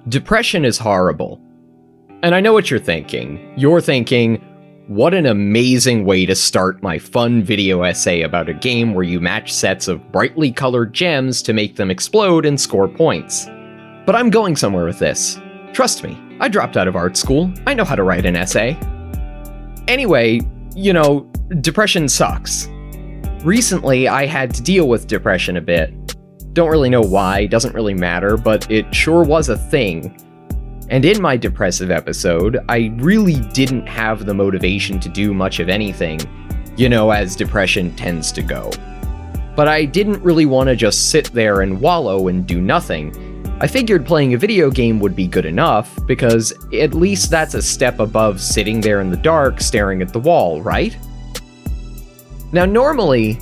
Depression is horrible. And I know what you're thinking. You're thinking, what an amazing way to start my fun video essay about a game where you match sets of brightly colored gems to make them explode and score points. But I'm going somewhere with this. Trust me, I dropped out of art school. I know how to write an essay. Anyway, depression sucks. Recently, I had to deal with depression a bit. Don't really know why, doesn't really matter, but it sure was a thing. And in my depressive episode, I really didn't have the motivation to do much of anything, as depression tends to go. But I didn't really want to just sit there and wallow and do nothing. I figured playing a video game would be good enough, because at least that's a step above sitting there in the dark staring at the wall, right? Now normally,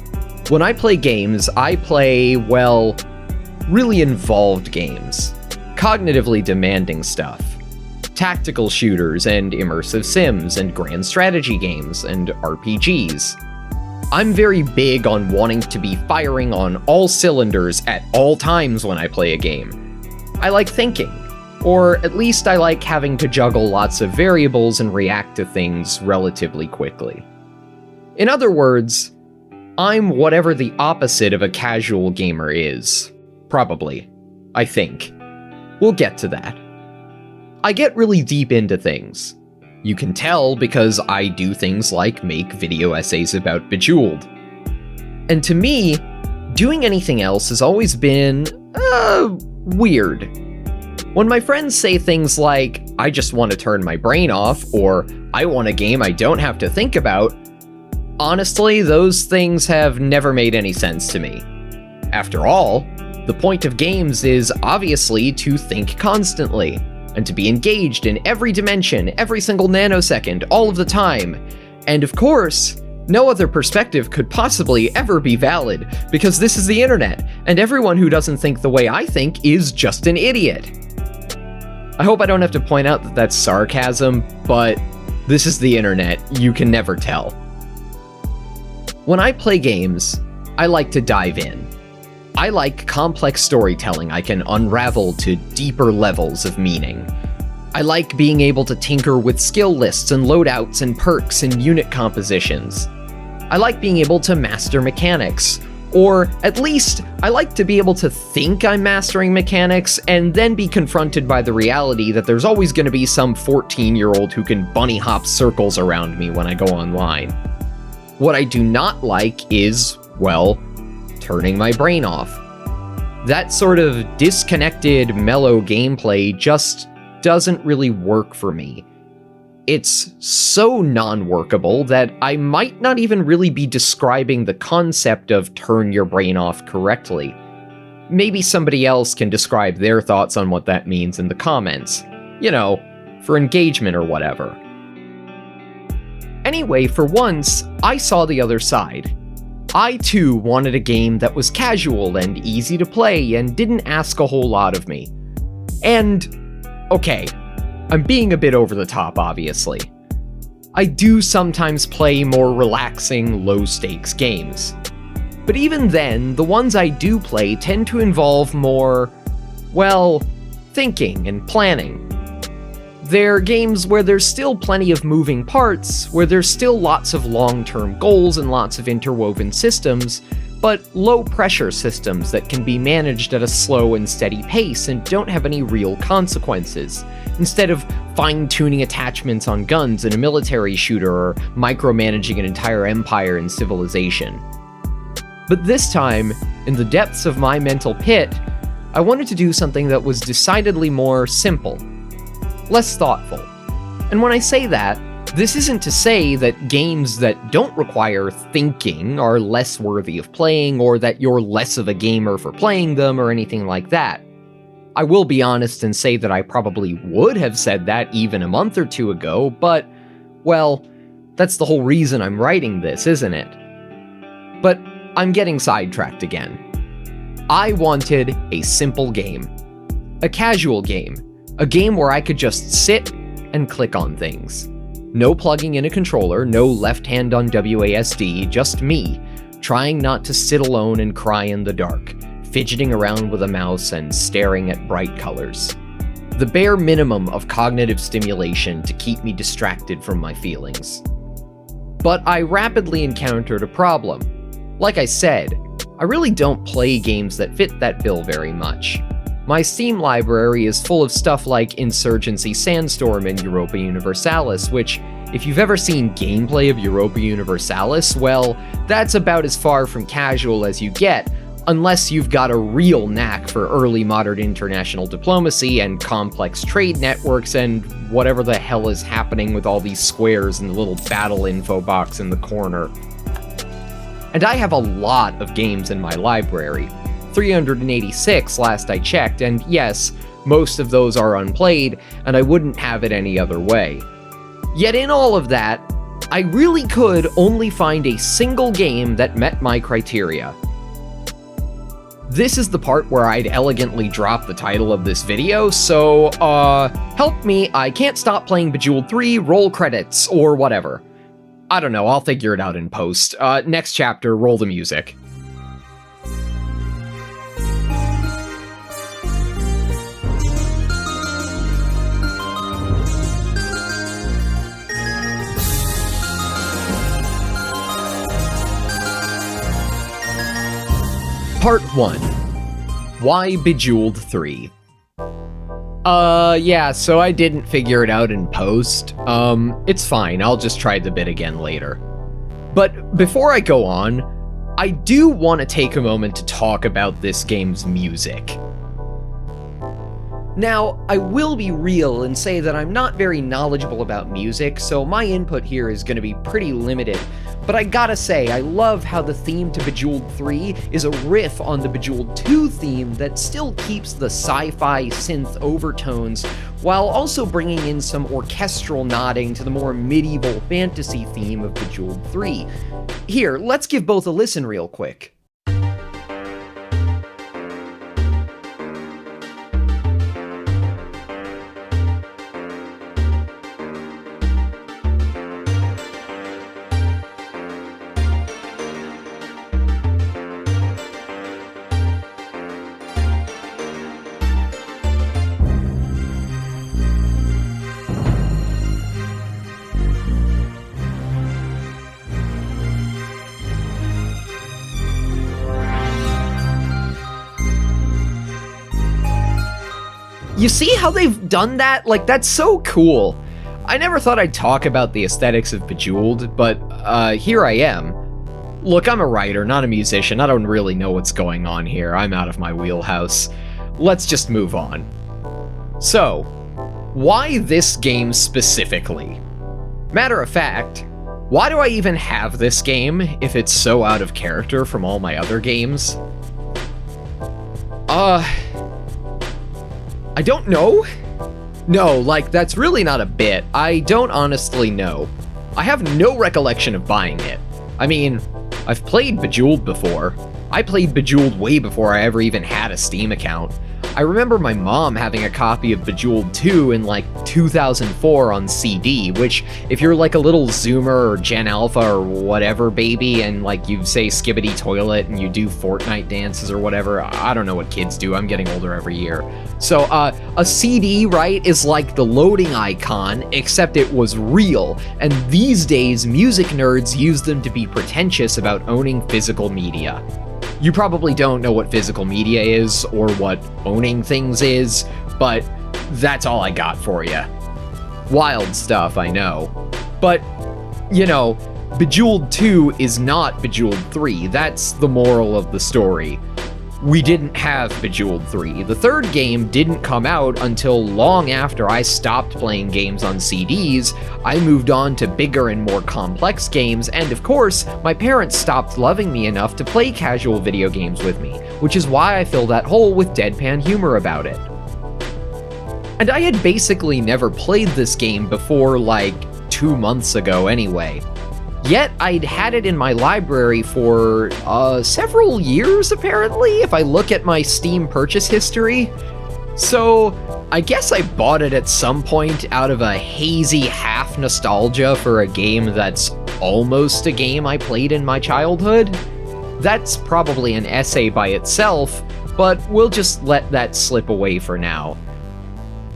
when I play games, I play, really involved games. Cognitively demanding stuff. Tactical shooters and immersive sims and grand strategy games and RPGs. I'm very big on wanting to be firing on all cylinders at all times when I play a game. I like thinking, or at least I like having to juggle lots of variables and react to things relatively quickly. In other words, I'm whatever the opposite of a casual gamer is. Probably. I think. We'll get to that. I get really deep into things. You can tell because I do things like make video essays about Bejeweled. And to me, doing anything else has always been, weird. When my friends say things like, I just want to turn my brain off, or I want a game I don't have to think about, honestly, those things have never made any sense to me. After all, the point of games is obviously to think constantly, and to be engaged in every dimension, every single nanosecond, all of the time. And of course, no other perspective could possibly ever be valid, because this is the internet, and everyone who doesn't think the way I think is just an idiot. I hope I don't have to point out that that's sarcasm, but this is the internet, you can never tell. When I play games, I like to dive in. I like complex storytelling I can unravel to deeper levels of meaning. I like being able to tinker with skill lists and loadouts and perks and unit compositions. I like being able to master mechanics, or at least I like to be able to think I'm mastering mechanics and then be confronted by the reality that there's always going to be some 14-year-old who can bunny hop circles around me when I go online. What I do not like is, turning my brain off. That sort of disconnected, mellow gameplay just doesn't really work for me. It's so non-workable that I might not even really be describing the concept of turn your brain off correctly. Maybe somebody else can describe their thoughts on what that means in the comments. For engagement or whatever. Anyway, for once, I saw the other side. I too wanted a game that was casual and easy to play and didn't ask a whole lot of me. And, okay, I'm being a bit over the top, obviously. I do sometimes play more relaxing, low-stakes games. But even then, the ones I do play tend to involve more, thinking and planning. They're games where there's still plenty of moving parts, where there's still lots of long-term goals and lots of interwoven systems, but low-pressure systems that can be managed at a slow and steady pace and don't have any real consequences, instead of fine-tuning attachments on guns in a military shooter or micromanaging an entire empire and civilization. But this time, in the depths of my mental pit, I wanted to do something that was decidedly more simple. Less thoughtful. And when I say that, this isn't to say that games that don't require thinking are less worthy of playing, or that you're less of a gamer for playing them, or anything like that. I will be honest and say that I probably would have said that even a month or two ago, but, that's the whole reason I'm writing this, isn't it? But I'm getting sidetracked again. I wanted a simple game. A casual game. A game where I could just sit and click on things. No plugging in a controller, no left hand on WASD, just me, trying not to sit alone and cry in the dark, fidgeting around with a mouse and staring at bright colors. the bare minimum of cognitive stimulation to keep me distracted from my feelings. But I rapidly encountered a problem. Like I said, I really don't play games that fit that bill very much. My Steam library is full of stuff like Insurgency Sandstorm and Europa Universalis, which, if you've ever seen gameplay of Europa Universalis, well, that's about as far from casual as you get, unless you've got a real knack for early modern international diplomacy and complex trade networks and whatever the hell is happening with all these squares and the little battle info box in the corner. And I have a lot of games in my library, 386 last I checked, and yes, most of those are unplayed, and I wouldn't have it any other way. Yet in all of that, I really could only find a single game that met my criteria. This is the part where I'd elegantly drop the title of this video, so, help me, I can't stop playing Bejeweled 3, roll credits, or whatever. I don't know, I'll figure it out in post. Next chapter, roll the music. Part 1. Why Bejeweled 3? Yeah, so I didn't figure it out in post. It's fine, I'll just try the bit again later. But before I go on, I do want to take a moment to talk about this game's music. Now, I will be real and say that I'm not very knowledgeable about music, so my input here is going to be pretty limited. But I gotta say, I love how the theme to Bejeweled 3 is a riff on the Bejeweled 2 theme that still keeps the sci-fi synth overtones, while also bringing in some orchestral nodding to the more medieval fantasy theme of Bejeweled 3. Here, let's give both a listen real quick. You see how they've done that? Like, that's so cool. I never thought I'd talk about the aesthetics of Bejeweled, but here I am. Look, I'm a writer, not a musician. I don't really know what's going on here. I'm out of my wheelhouse. Let's just move on. So, why this game specifically? Matter of fact, why do I even have this game if it's so out of character from all my other games? I don't know? No, like, that's really not a bit. I don't honestly know. I have no recollection of buying it. I mean, I've played Bejeweled before. I played Bejeweled way before I ever even had a Steam account. I remember my mom having a copy of Bejeweled 2 in like 2004 on CD, which if you're like a little Zoomer or Gen Alpha or whatever baby and like you say skibbity toilet and you do Fortnite dances or whatever, I don't know what kids do, I'm getting older every year. So a CD, right, is like the loading icon, except it was real, and these days music nerds use them to be pretentious about owning physical media. You probably don't know what physical media is or what owning things is, but that's all I got for you. Wild stuff, I know. But, you know, Bejeweled 2 is not Bejeweled 3. That's the moral of the story. We didn't have Bejeweled 3. The third game didn't come out until long after I stopped playing games on CDs. I moved on to bigger and more complex games, and of course, my parents stopped loving me enough to play casual video games with me, which is why I fill that hole with deadpan humor about it. And I had basically never played this game before, like, 2 months ago anyway. Yet, I'd had it in my library for, several years, apparently, if I look at my Steam purchase history. So, I guess I bought it at some point out of a hazy half nostalgia for a game that's almost a game I played in my childhood. That's probably an essay by itself, but we'll just let that slip away for now.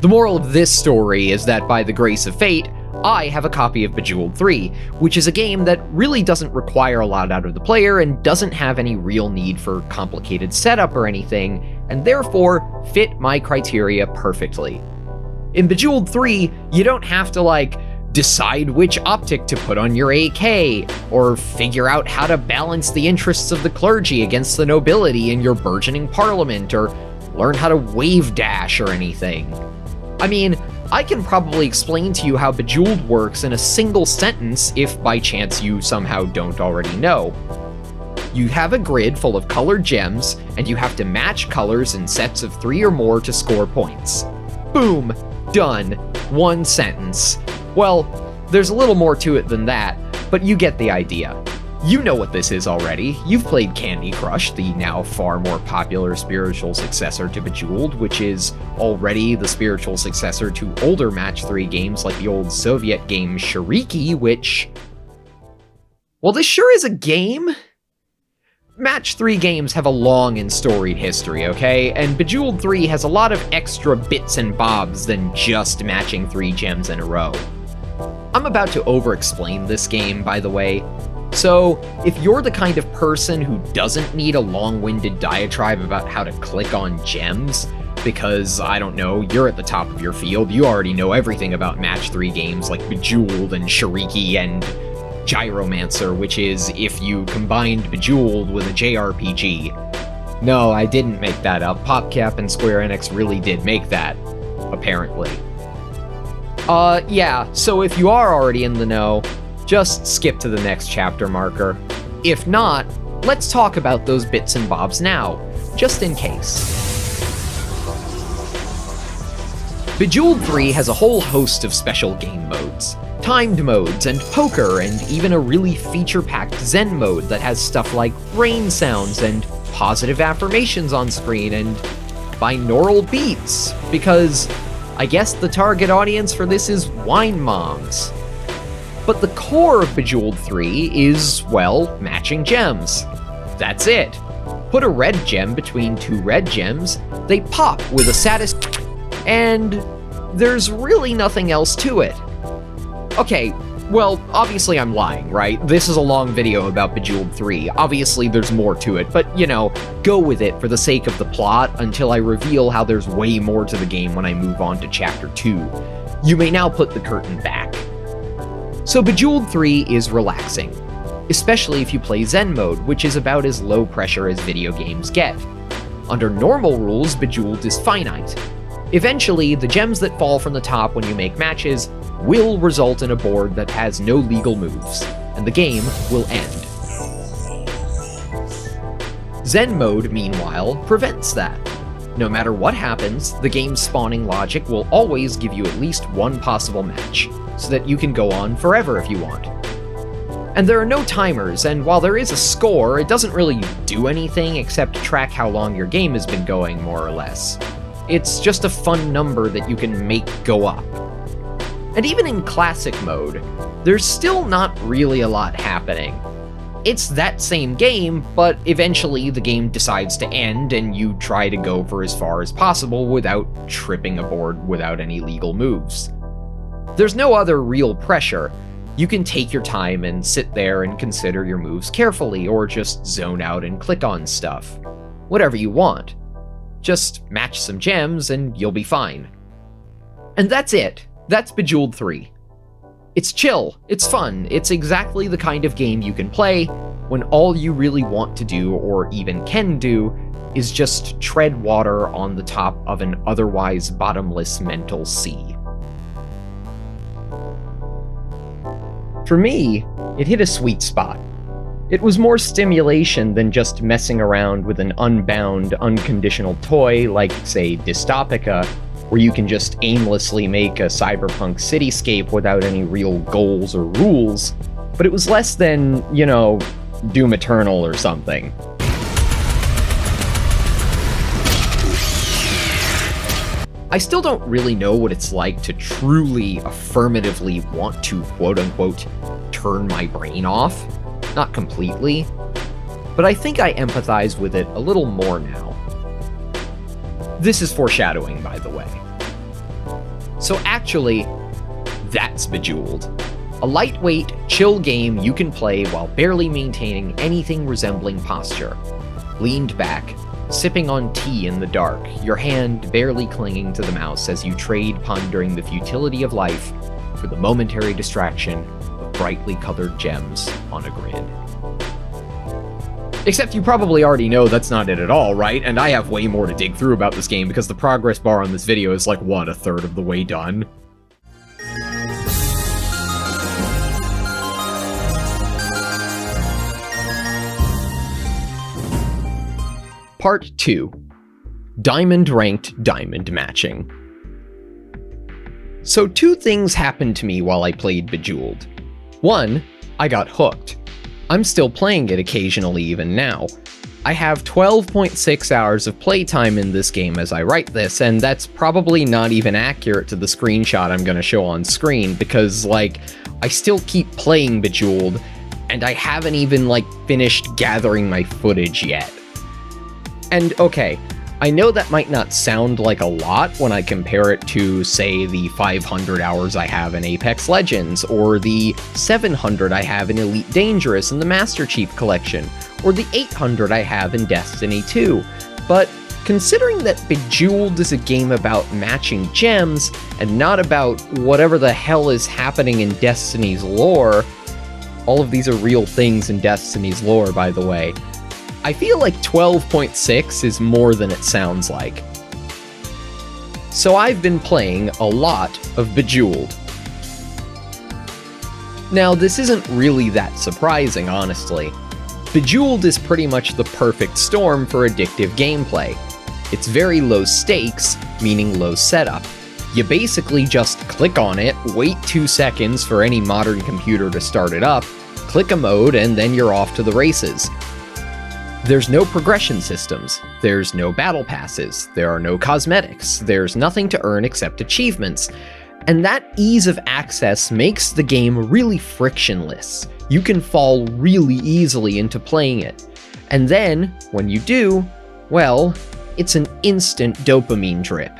The moral of this story is that by the grace of fate, I have a copy of Bejeweled 3, which is a game that really doesn't require a lot out of the player and doesn't have any real need for complicated setup or anything, and therefore fit my criteria perfectly. In Bejeweled 3, you don't have to, decide which optic to put on your AK, or figure out how to balance the interests of the clergy against the nobility in your burgeoning parliament, or learn how to wave dash or anything. I mean, I can probably explain to you how Bejeweled works in a single sentence if by chance you somehow don't already know. You have a grid full of colored gems, and you have to match colors in sets of 3 or more to score points. Boom! Done. One sentence. Well, there's a little more to it than that, but you get the idea. You know what this is already. You've played Candy Crush, the now far more popular spiritual successor to Bejeweled, which is already the spiritual successor to older Match 3 games like the old Soviet game Shariki, which... well, this sure is a game. Match 3 games have a long and storied history, okay? And Bejeweled 3 has a lot of extra bits and bobs than just matching 3 gems in a row. I'm about to over-explain this game, by the way. So, if you're the kind of person who doesn't need a long-winded diatribe about how to click on gems, because, I don't know, you're at the top of your field, you already know everything about Match 3 games like Bejeweled and Shariki and Gyromancer, which is if you combined Bejeweled with a JRPG. No, I didn't make that up. PopCap and Square Enix really did make that, apparently. Yeah, so if you are already in the know, just skip to the next chapter marker. If not, let's talk about those bits and bobs now, just in case. Bejeweled 3 has a whole host of special game modes. Timed modes, and poker, and even a really feature-packed Zen mode that has stuff like rain sounds and positive affirmations on screen and binaural beats, because I guess the target audience for this is wine moms. But the core of Bejeweled 3 is, well, matching gems. That's it. Put a red gem between 2 red gems, they pop with a and there's really nothing else to it. Okay, well, obviously I'm lying, right? This is a long video about Bejeweled 3. Obviously there's more to it, but, go with it for the sake of the plot until I reveal how there's way more to the game when I move on to Chapter 2. You may now put the curtain back. So Bejeweled 3 is relaxing, especially if you play Zen mode, which is about as low pressure as video games get. Under normal rules, Bejeweled is finite. Eventually, the gems that fall from the top when you make matches will result in a board that has no legal moves, and the game will end. Zen mode, meanwhile, prevents that. No matter what happens, the game's spawning logic will always give you at least one possible match, so that you can go on forever if you want. And there are no timers, and while there is a score, it doesn't really do anything except track how long your game has been going, more or less. It's just a fun number that you can make go up. And even in classic mode, there's still not really a lot happening. It's that same game, but eventually the game decides to end and you try to go for as far as possible without tripping a board without any legal moves. There's no other real pressure. You can take your time and sit there and consider your moves carefully, or just zone out and click on stuff. Whatever you want. Just match some gems and you'll be fine. And that's it. That's Bejeweled 3. It's chill, it's fun, it's exactly the kind of game you can play when all you really want to do, or even can do, is just tread water on the top of an otherwise bottomless mental sea. For me, it hit a sweet spot. It was more stimulation than just messing around with an unbound, unconditional toy like, say, Dystopica, where you can just aimlessly make a cyberpunk cityscape without any real goals or rules, but it was less than, Doom Eternal or something. I still don't really know what it's like to truly, affirmatively want to, quote-unquote, turn my brain off. Not completely, but I think I empathize with it a little more now. This is foreshadowing, by the way. So actually, that's Bejeweled. A lightweight, chill game you can play while barely maintaining anything resembling posture. Leaned back, sipping on tea in the dark, your hand barely clinging to the mouse as you trade pondering the futility of life for the momentary distraction of brightly colored gems on a grid. Except you probably already know that's not it at all, right? And I have way more to dig through about this game because the progress bar on this video is like, what, a third of the way done? Part 2. Diamond-ranked diamond matching. So 2 things happened to me while I played Bejeweled. 1, I got hooked. I'm still playing it occasionally even now. I have 12.6 hours of playtime in this game as I write this, and that's probably not even accurate to the screenshot I'm gonna show on screen, because, like, I still keep playing Bejeweled, and I haven't even, like, finished gathering my footage yet. And okay, I know that might not sound like a lot when I compare it to, say, the 500 hours I have in Apex Legends, or the 700 I have in Elite Dangerous in the Master Chief Collection, or the 800 I have in Destiny 2, but considering that Bejeweled is a game about matching gems, and not about whatever the hell is happening in Destiny's lore— all of these are real things in Destiny's lore, by the way— I feel like 12.6 is more than it sounds like. So I've been playing a lot of Bejeweled. Now, this isn't really that surprising, honestly. Bejeweled is pretty much the perfect storm for addictive gameplay. It's very low stakes, meaning low setup. You basically just click on it, wait 2 seconds for any modern computer to start it up, click a mode, and then you're off to the races. There's no progression systems, there's no battle passes, there are no cosmetics, there's nothing to earn except achievements, and that ease of access makes the game really frictionless. You can fall really easily into playing it. And then, when you do, well, it's an instant dopamine trip.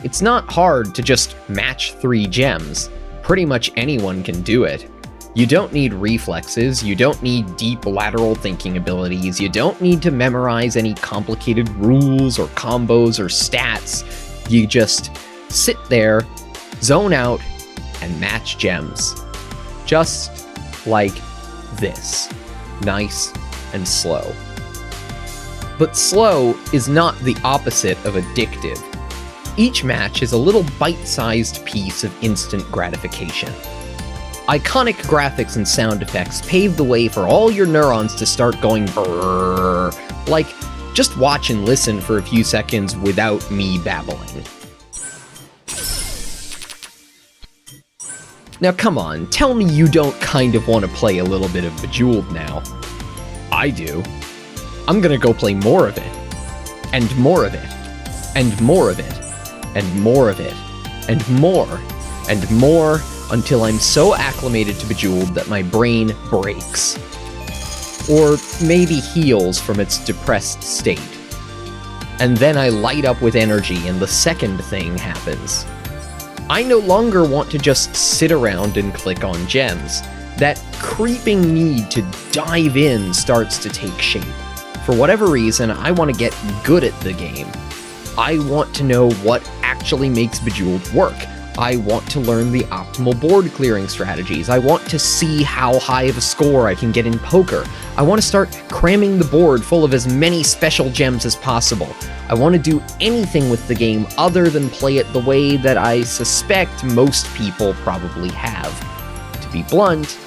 It's not hard to just match 3 gems. Pretty much anyone can do it. You don't need reflexes, you don't need deep lateral thinking abilities, you don't need to memorize any complicated rules or combos or stats. You just sit there, zone out, and match gems. Just like this. Nice and slow. But slow is not the opposite of addictive. Each match is a little bite-sized piece of instant gratification. Iconic graphics and sound effects pave the way for all your neurons to start going brrrr. Like, just watch and listen for a few seconds without me babbling. Now come on, tell me you don't kind of want to play a little bit of Bejeweled now. I do. I'm gonna go play more of it. And more of it. And more of it. And more of it. And more. And more. Until I'm so acclimated to Bejeweled that my brain breaks. Or maybe heals from its depressed state. And then I light up with energy and the second thing happens. I no longer want to just sit around and click on gems. That creeping need to dive in starts to take shape. For whatever reason, I want to get good at the game. I want to know what actually makes Bejeweled work. I want to learn the optimal board clearing strategies. I want to see how high of a score I can get in poker. I want to start cramming the board full of as many special gems as possible. I want to do anything with the game other than play it the way that I suspect most people probably have. To be blunt,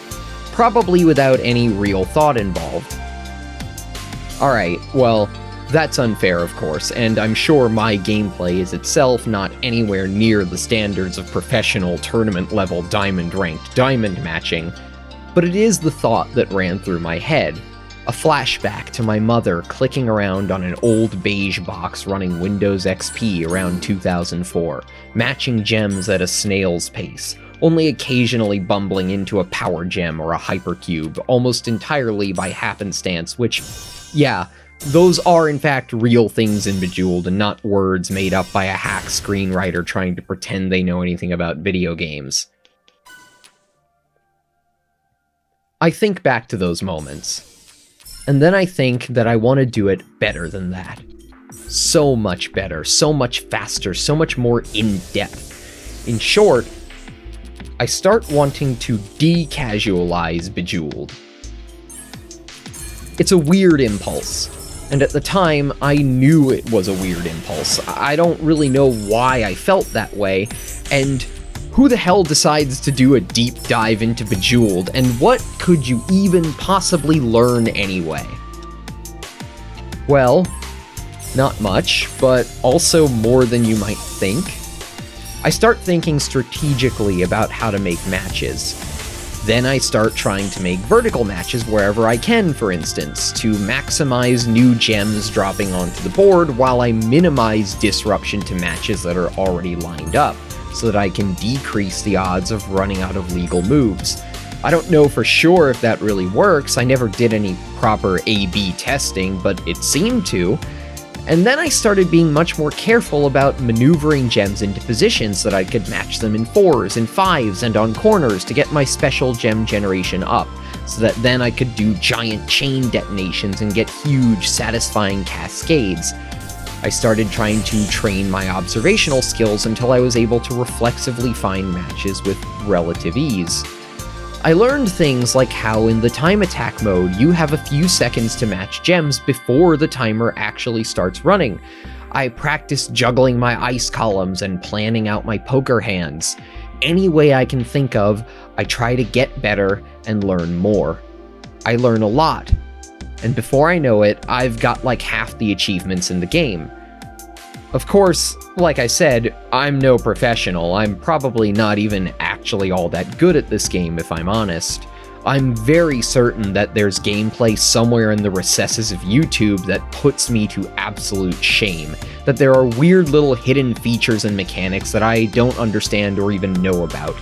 probably without any real thought involved. Alright, well, that's unfair, of course, and I'm sure my gameplay is itself not anywhere near the standards of professional tournament-level diamond-ranked diamond matching, but it is the thought that ran through my head. A flashback to my mother clicking around on an old beige box running Windows XP around 2004, matching gems at a snail's pace, only occasionally bumbling into a power gem or a hypercube, almost entirely by happenstance, which, yeah, Those are in fact real things in Bejeweled and not words made up by a hack screenwriter trying to pretend they know anything about video games. I think back to those moments, and then I think that I want to do it better than that. So much better, so much faster, so much more in-depth. In short, I start wanting to de-casualize Bejeweled. It's a weird impulse, and at the time, I knew it was a weird impulse. I don't really know why I felt that way, and who the hell decides to do a deep dive into Bejeweled, and what could you even possibly learn anyway? Well, not much, but also more than you might think. I start thinking strategically about how to make matches. Then I start trying to make vertical matches wherever I can, for instance, to maximize new gems dropping onto the board while I minimize disruption to matches that are already lined up, so that I can decrease the odds of running out of legal moves. I don't know for sure if that really works. I never did any proper A/B testing, but it seemed to. And then I started being much more careful about maneuvering gems into positions so that I could match them in 4s and 5s and on corners to get my special gem generation up, so that then I could do giant chain detonations and get huge, satisfying cascades. I started trying to train my observational skills until I was able to reflexively find matches with relative ease. I learned things like how in the time attack mode, you have a few seconds to match gems before the timer actually starts running. I practiced juggling my ice columns and planning out my poker hands. Any way I can think of, I try to get better and learn more. I learn a lot, and before I know it, I've got like half the achievements in the game. Of course, like I said, I'm no professional. I'm probably not even actually all that good at this game, if I'm honest. I'm very certain that there's gameplay somewhere in the recesses of YouTube that puts me to absolute shame, that there are weird little hidden features and mechanics that I don't understand or even know about.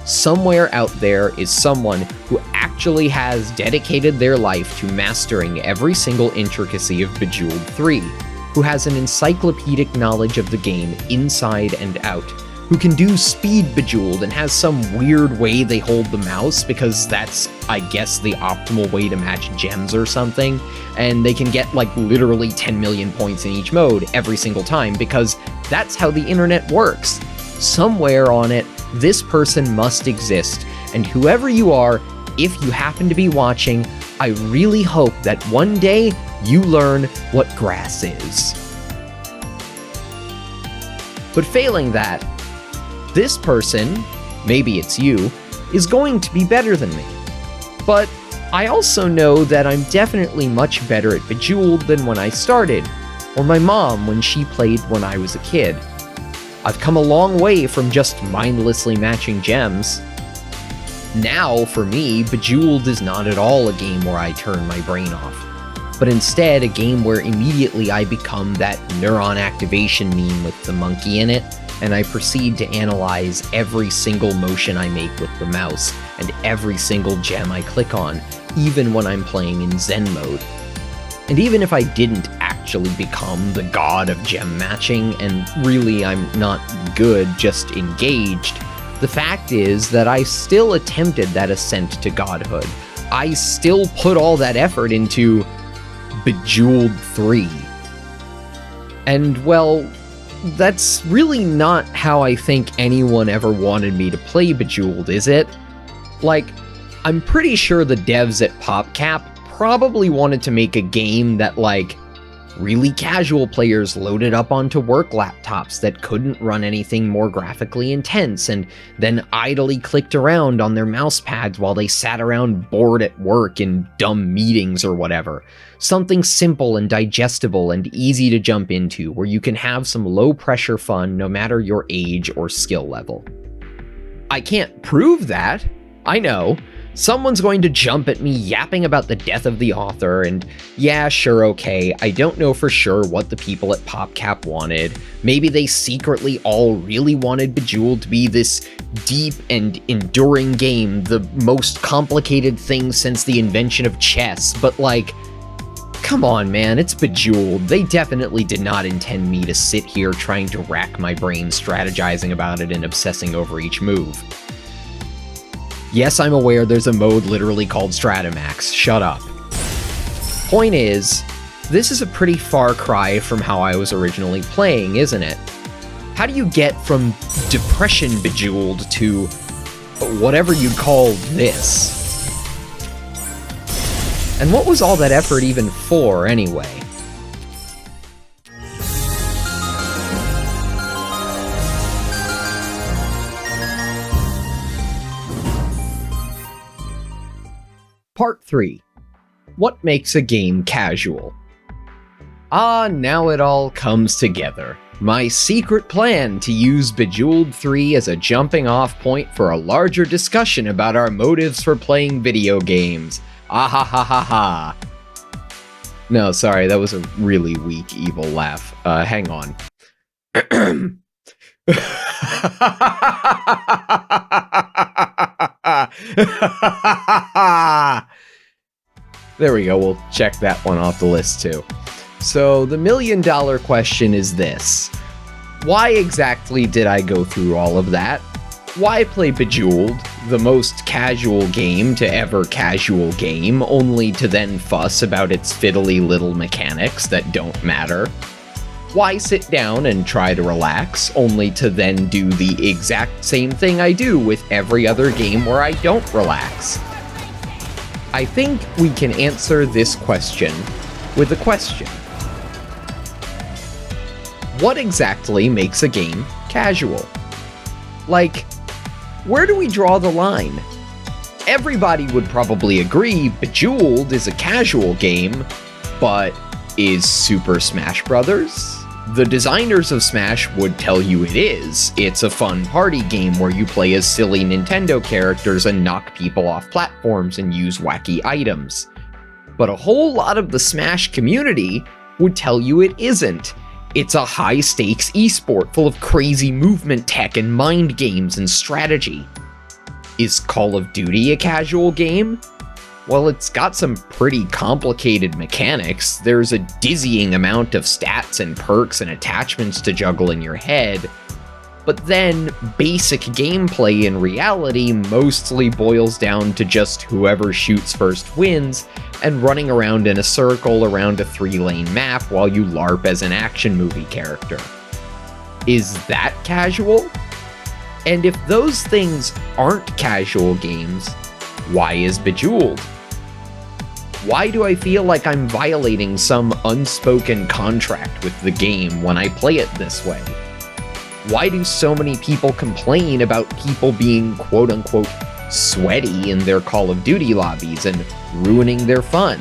Somewhere out there is someone who actually has dedicated their life to mastering every single intricacy of Bejeweled 3, who has an encyclopedic knowledge of the game inside and out, who can do speed Bejeweled and has some weird way they hold the mouse because that's, I guess, the optimal way to match gems or something, and they can get like literally 10 million points in each mode every single time because that's how the internet works. Somewhere on it, this person must exist, and whoever you are, if you happen to be watching, I really hope that one day you learn what grass is. But failing that, this person, maybe it's you, is going to be better than me. But I also know that I'm definitely much better at Bejeweled than when I started, or my mom when she played when I was a kid. I've come a long way from just mindlessly matching gems. Now, for me, Bejeweled is not at all a game where I turn my brain off, but instead a game where immediately I become that neuron activation meme with the monkey in it, and I proceed to analyze every single motion I make with the mouse, and every single gem I click on, even when I'm playing in Zen mode. And even if I didn't actually become the god of gem matching, and really I'm not good, just engaged, the fact is that I still attempted that ascent to godhood. I still put all that effort into Bejeweled 3. And well, that's really not how I think anyone ever wanted me to play Bejeweled, is it? Like, I'm pretty sure the devs at PopCap probably wanted to make a game that, like, really casual players loaded up onto work laptops that couldn't run anything more graphically intense, and then idly clicked around on their mouse pads while they sat around bored at work in dumb meetings or whatever. Something simple and digestible and easy to jump into, where you can have some low-pressure fun no matter your age or skill level. I can't prove that, I know. Someone's going to jump at me yapping about the death of the author, and yeah, sure, okay, I don't know for sure what the people at PopCap wanted. Maybe they secretly all really wanted Bejeweled to be this deep and enduring game, the most complicated thing since the invention of chess, but like, Come on, man, it's Bejeweled. They definitely did not intend me to sit here trying to rack my brain strategizing about it and obsessing over each move. Yes, I'm aware there's a mode literally called Stratomax. Shut up. Point is, this is a pretty far cry from how I was originally playing, isn't it? How do you get from Depression Bejeweled to whatever you'd call this? And what was all that effort even for, anyway? Part 3. What makes a game casual? Ah, now it all comes together. My secret plan to use Bejeweled 3 as a jumping-off point for a larger discussion about our motives for playing video games. Ah ha ha ha ha. No, sorry, that was a really weak, evil laugh. Hang on. There we go, we'll check that one off the list too. So, the million-dollar question is this. Why exactly did I go through all of that? Why play Bejeweled, the most casual game to ever casual game, only to then fuss about its fiddly little mechanics that don't matter? Why sit down and try to relax, only to then do the exact same thing I do with every other game where I don't relax? I think we can answer this question with a question. What exactly makes a game casual? Like, where do we draw the line? Everybody would probably agree Bejeweled is a casual game, but is Super Smash Bros.? The designers of Smash would tell you it is. It's a fun party game where you play as silly Nintendo characters and knock people off platforms and use wacky items. But a whole lot of the Smash community would tell you it isn't. It's a high-stakes esport full of crazy movement tech and mind games and strategy. Is Call of Duty a casual game? Well, it's got some pretty complicated mechanics. There's a dizzying amount of stats and perks and attachments to juggle in your head. But then, basic gameplay in reality mostly boils down to just whoever shoots first wins, and running around in a circle around a 3-lane map while you LARP as an action movie character. Is that casual? And if those things aren't casual games, why is Bejeweled? Why do I feel like I'm violating some unspoken contract with the game when I play it this way? Why do so many people complain about people being quote-unquote sweaty in their Call of Duty lobbies and ruining their fun?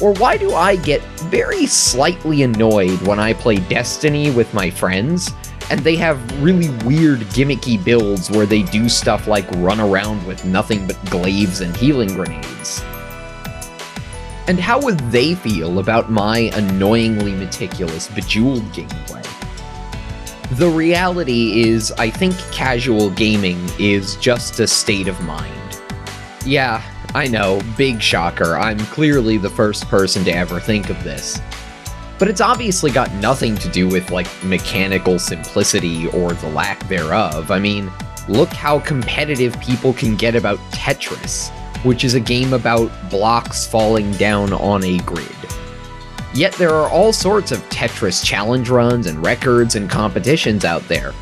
Or why do I get very slightly annoyed when I play Destiny with my friends and they have really weird gimmicky builds where they do stuff like run around with nothing but glaives and healing grenades? And how would they feel about my annoyingly meticulous Bejeweled gameplay? The reality is, I think casual gaming is just a state of mind. Yeah, I know, big shocker, I'm clearly the first person to ever think of this. But it's obviously got nothing to do with, like, mechanical simplicity or the lack thereof. I mean, look how competitive people can get about Tetris, which is a game about blocks falling down on a grid. Yet there are all sorts of Tetris challenge runs and records and competitions out there.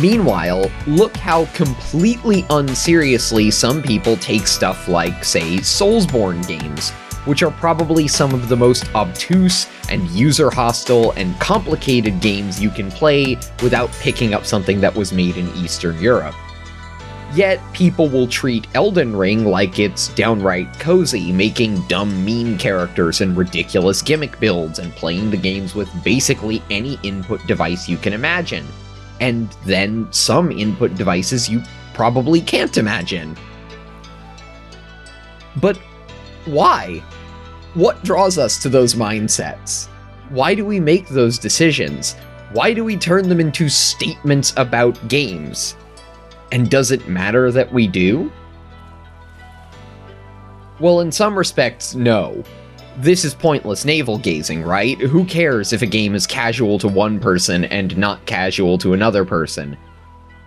Meanwhile, look how completely unseriously some people take stuff like, say, Soulsborne games, which are probably some of the most obtuse and user-hostile and complicated games you can play without picking up something that was made in Eastern Europe. Yet, people will treat Elden Ring like it's downright cozy, making dumb meme characters and ridiculous gimmick builds and playing the games with basically any input device you can imagine. And then some input devices you probably can't imagine. But why? What draws us to those mindsets? Why do we make those decisions? Why do we turn them into statements about games? And does it matter that we do? Well, in some respects, no. This is pointless navel-gazing, right? Who cares if a game is casual to one person and not casual to another person?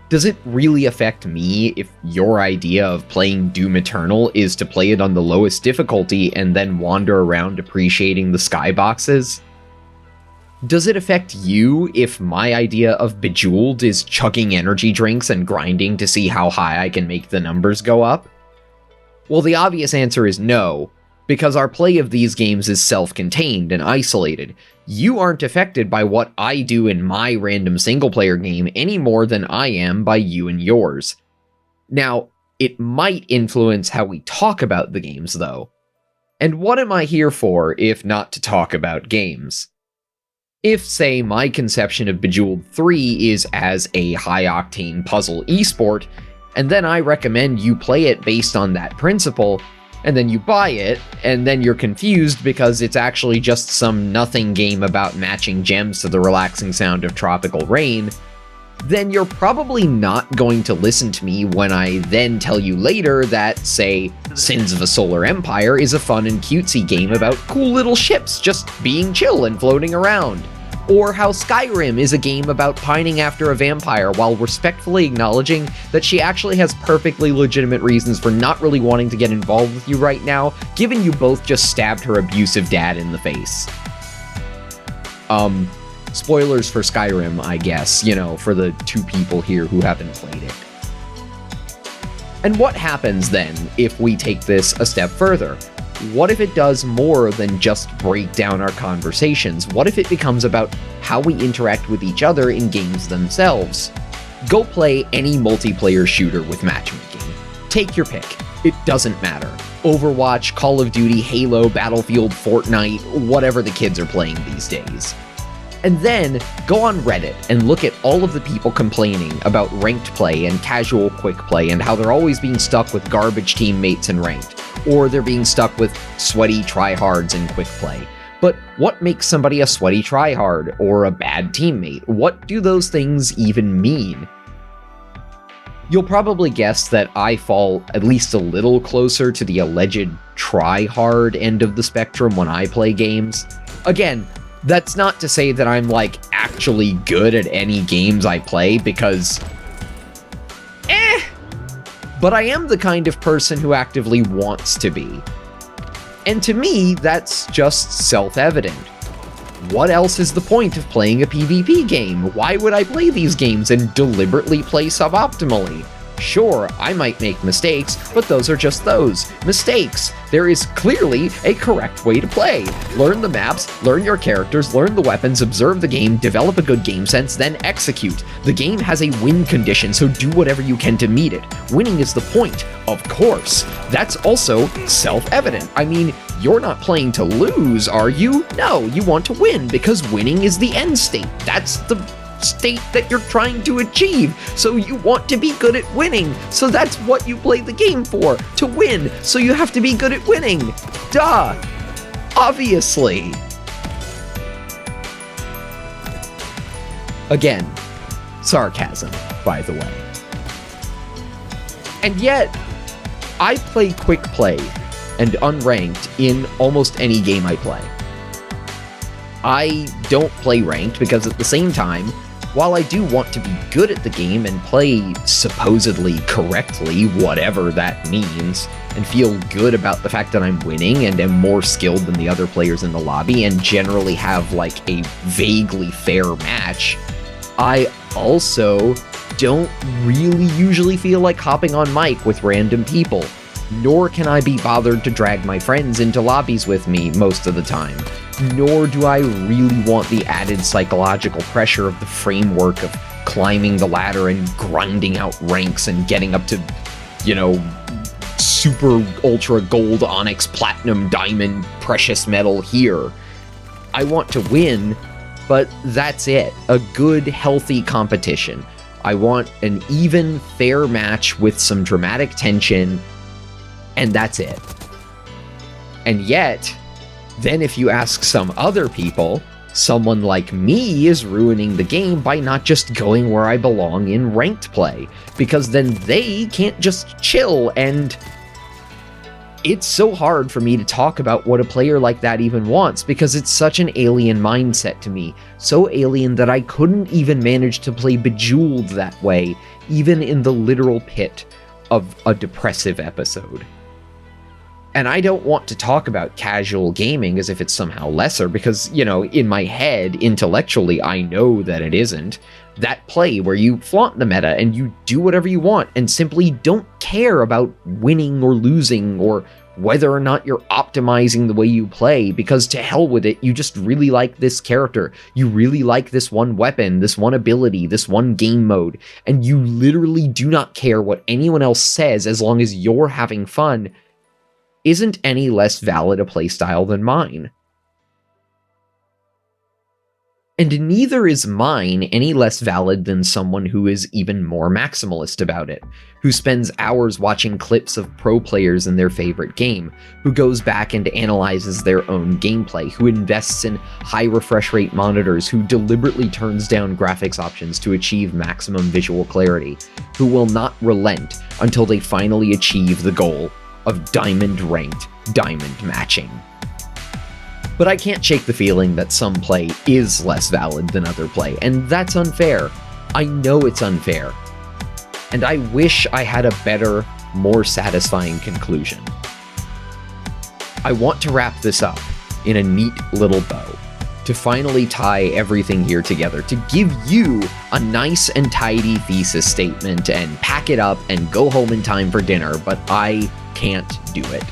Does it really affect me if your idea of playing Doom Eternal is to play it on the lowest difficulty and then wander around appreciating the skyboxes? Does it affect you if my idea of Bejeweled is chugging energy drinks and grinding to see how high I can make the numbers go up? Well, the obvious answer is no, because our play of these games is self-contained and isolated. You aren't affected by what I do in my random single-player game any more than I am by you and yours. Now, it might influence how we talk about the games, though. And what am I here for if not to talk about games? If, say, my conception of Bejeweled 3 is as a high-octane puzzle esport, and then I recommend you play it based on that principle, and then you buy it, and then you're confused because it's actually just some nothing game about matching gems to the relaxing sound of tropical rain, then you're probably not going to listen to me when I then tell you later that, say, Sins of a Solar Empire is a fun and cutesy game about cool little ships just being chill and floating around. Or how Skyrim is a game about pining after a vampire while respectfully acknowledging that she actually has perfectly legitimate reasons for not really wanting to get involved with you right now, given you both just stabbed her abusive dad in the face. Spoilers for Skyrim, I guess, you know, for the two people here who haven't played it. And what happens then if we take this a step further? What if it does more than just break down our conversations? What if it becomes about how we interact with each other in games themselves? Go play any multiplayer shooter with matchmaking. Take your pick. It doesn't matter. Overwatch, Call of Duty, Halo, Battlefield, Fortnite, whatever the kids are playing these days. And then go on Reddit and look at all of the people complaining about ranked play and casual quick play and how they're always being stuck with garbage teammates in ranked, or they're being stuck with sweaty tryhards in quick play. But what makes somebody a sweaty tryhard or a bad teammate? What do those things even mean? You'll probably guess that I fall at least a little closer to the alleged tryhard end of the spectrum when I play games. Again, that's not to say that I'm, like, actually good at any games I play, because but I am the kind of person who actively wants to be. And to me, that's just self-evident. What else is the point of playing a PvP game? Why would I play these games and deliberately play suboptimally? Sure, I might make mistakes, but those are just those, mistakes. There is clearly a correct way to play. Learn the maps, learn your characters, learn the weapons, observe the game, develop a good game sense, then execute. The game has a win condition, so do whatever you can to meet it. Winning is the point, of course. That's also self-evident. I mean, you're not playing to lose, are you? No, you want to win, because winning is the end state. That's the state that you're trying to achieve, so you want to be good at winning, so that's what you play the game for, to win, so you have to be good at winning. Duh! Obviously. Again, sarcasm, by the way. And yet, I play quick play and unranked in almost any game I play. I don't play ranked because at the same time, while I do want to be good at the game and play supposedly correctly, whatever that means, and feel good about the fact that I'm winning and am more skilled than the other players in the lobby and generally have like a vaguely fair match, I also don't really usually feel like hopping on mic with random people, nor can I be bothered to drag my friends into lobbies with me most of the time. Nor do I really want the added psychological pressure of the framework of climbing the ladder and grinding out ranks and getting up to, you know, super ultra gold, onyx, platinum, diamond, precious metal here. I want to win, but that's it. A good, healthy competition. I want an even, fair match with some dramatic tension, and that's it. And yet, then if you ask some other people, someone like me is ruining the game by not just going where I belong in ranked play, because then they can't just chill and it's so hard for me to talk about what a player like that even wants, because it's such an alien mindset to me. So alien that I couldn't even manage to play Bejeweled that way, even in the literal pit of a depressive episode. And I don't want to talk about casual gaming as if it's somehow lesser, because, you know, in my head, intellectually, I know that it isn't. That play where you flaunt the meta and you do whatever you want and simply don't care about winning or losing or whether or not you're optimizing the way you play, because to hell with it, you just really like this character. You really like this one weapon, this one ability, this one game mode, and you literally do not care what anyone else says as long as you're having fun, isn't any less valid a playstyle than mine. And neither is mine any less valid than someone who is even more maximalist about it, who spends hours watching clips of pro players in their favorite game, who goes back and analyzes their own gameplay, who invests in high refresh rate monitors, who deliberately turns down graphics options to achieve maximum visual clarity, who will not relent until they finally achieve the goal of diamond ranked diamond matching. But I can't shake the feeling that some play is less valid than other play, and that's unfair. I know it's unfair. And I wish I had a better, more satisfying conclusion. I want to wrap this up in a neat little bow, to finally tie everything here together, to give you a nice and tidy thesis statement and pack it up and go home in time for dinner, but I can't do it.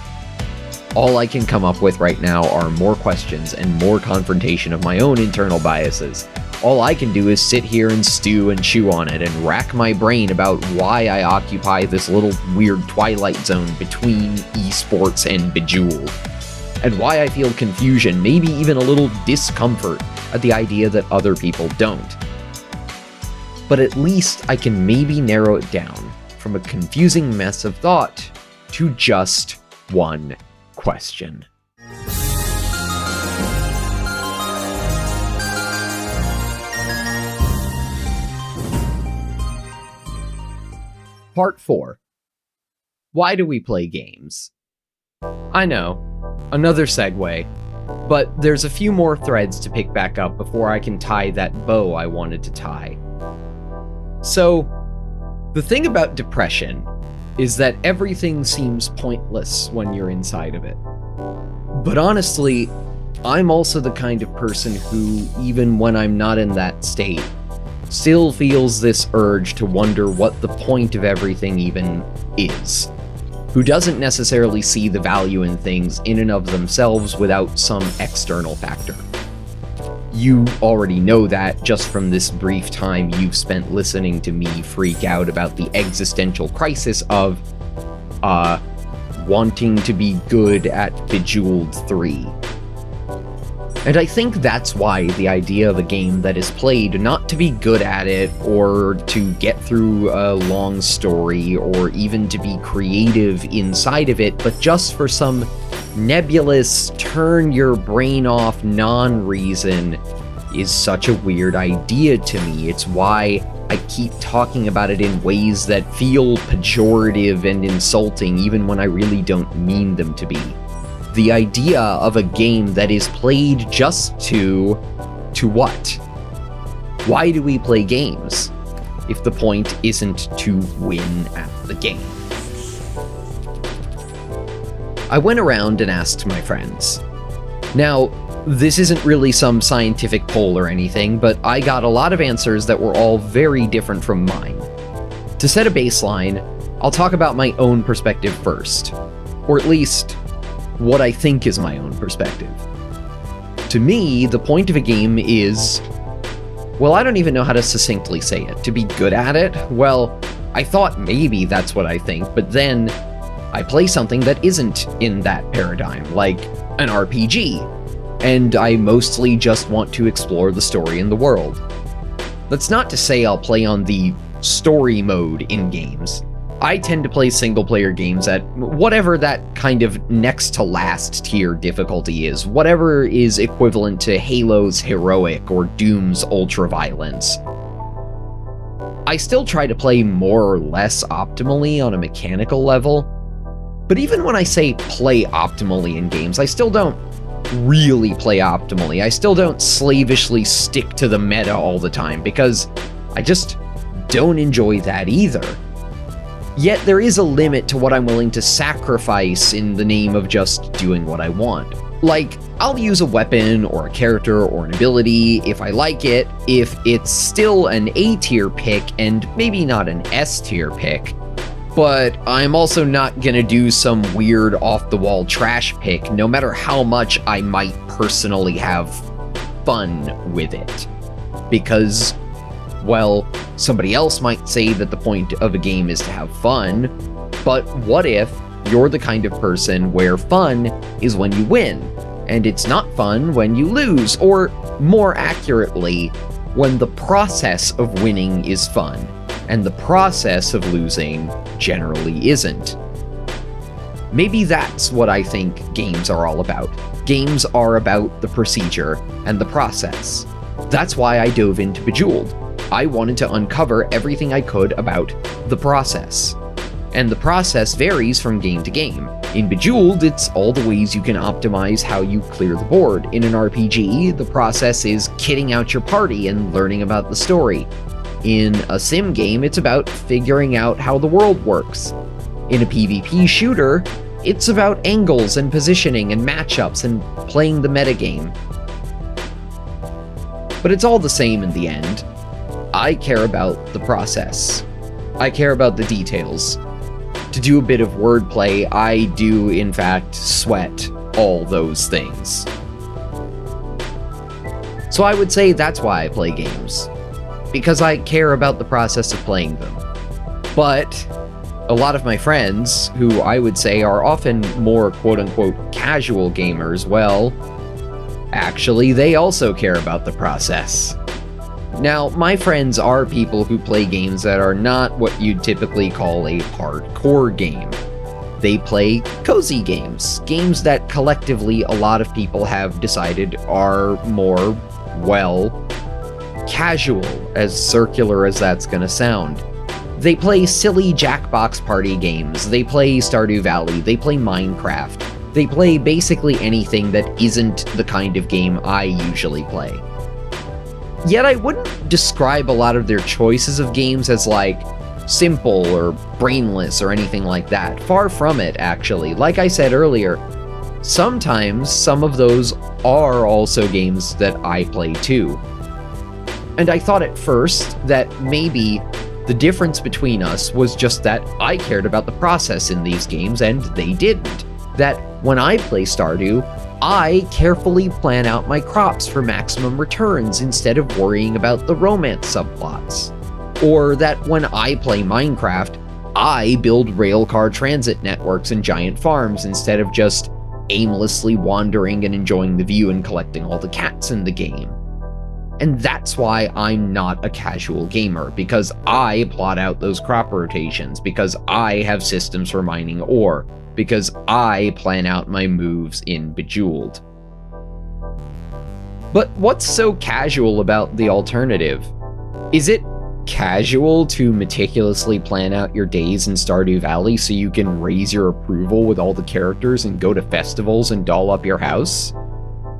All I can come up with right now are more questions and more confrontation of my own internal biases. All I can do is sit here and stew and chew on it and rack my brain about why I occupy this little weird twilight zone between esports and Bejeweled, and why I feel confusion, maybe even a little discomfort at the idea that other people don't. But at least I can maybe narrow it down from a confusing mess of thought to just one question. Part 4. Why do we play games? I know, another segue, but there's a few more threads to pick back up before I can tie that bow I wanted to tie. So, the thing about depression is that everything seems pointless when you're inside of it. But honestly, I'm also the kind of person who, even when I'm not in that state, still feels this urge to wonder what the point of everything even is. Who doesn't necessarily see the value in things in and of themselves without some external factor. You already know that just from this brief time you've spent listening to me freak out about the existential crisis of, wanting to be good at Bejeweled 3. And I think that's why the idea of a game that is played not to be good at it, or to get through a long story, or even to be creative inside of it, but just for some nebulous, turn your brain off non-reason, is such a weird idea to me. It's why I keep talking about it in ways that feel pejorative and insulting, even when I really don't mean them to be. The idea of a game that is played just to what? Why do we play games if the point isn't to win at the game? I went around and asked my friends. Now, this isn't really some scientific poll or anything, but I got a lot of answers that were all very different from mine. To set a baseline, I'll talk about my own perspective first, or at least what I think is my own perspective. To me, the point of a game is, well, I don't even know how to succinctly say it. To be good at it? Well, I thought maybe that's what I think, but then I play something that isn't in that paradigm, like an RPG, and I mostly just want to explore the story in the world. That's not to say I'll play on the story mode in games. I tend to play single-player games at whatever that kind of next to last tier difficulty is, whatever is equivalent to Halo's heroic or Doom's ultra-violence. I still try to play more or less optimally on a mechanical level, But even when I say play optimally in games, I still don't really play optimally. I still don't slavishly stick to the meta all the time, because I just don't enjoy that either. Yet there is a limit to what I'm willing to sacrifice in the name of just doing what I want. Like, I'll use a weapon or a character or an ability if I like it, if it's still an A tier pick and maybe not an S tier pick. But I'm also not gonna do some weird off-the-wall trash pick, no matter how much I might personally have fun with it. Because, well, somebody else might say that the point of a game is to have fun, but what if you're the kind of person where fun is when you win, and it's not fun when you lose, or more accurately, when the process of winning is fun, and the process of losing generally isn't. Maybe that's what I think games are all about. Games are about the procedure and the process. That's why I dove into Bejeweled. I wanted to uncover everything I could about the process. And the process varies from game to game. In Bejeweled, it's all the ways you can optimize how you clear the board. In an RPG, the process is kitting out your party and learning about the story. In a sim game, it's about figuring out how the world works. In a PvP shooter, it's about angles and positioning and matchups and playing the metagame. But it's all the same in the end. I care about the process. I care about the details. To do a bit of wordplay, I do, in fact, sweat all those things. So I would say that's why I play games. Because I care about the process of playing them. But a lot of my friends, who I would say are often more quote-unquote casual gamers, well, actually they also care about the process. Now, my friends are people who play games that are not what you'd typically call a hardcore game. They play cozy games, games that collectively a lot of people have decided are more, well, casual, as circular as that's gonna sound. They play silly Jackbox party games, they play Stardew Valley, they play Minecraft, they play basically anything that isn't the kind of game I usually play. Yet I wouldn't describe a lot of their choices of games as like simple or brainless or anything like that. Far from it, actually. Like I said earlier, sometimes some of those are also games that I play too. And I thought at first that maybe the difference between us was just that I cared about the process in these games and they didn't. That when I play Stardew, I carefully plan out my crops for maximum returns instead of worrying about the romance subplots. Or that when I play Minecraft, I build railcar transit networks and giant farms instead of just aimlessly wandering and enjoying the view and collecting all the cats in the game. And that's why I'm not a casual gamer, because I plot out those crop rotations, because I have systems for mining ore, because I plan out my moves in Bejeweled. But what's so casual about the alternative? Is it casual to meticulously plan out your days in Stardew Valley so you can raise your approval with all the characters and go to festivals and doll up your house?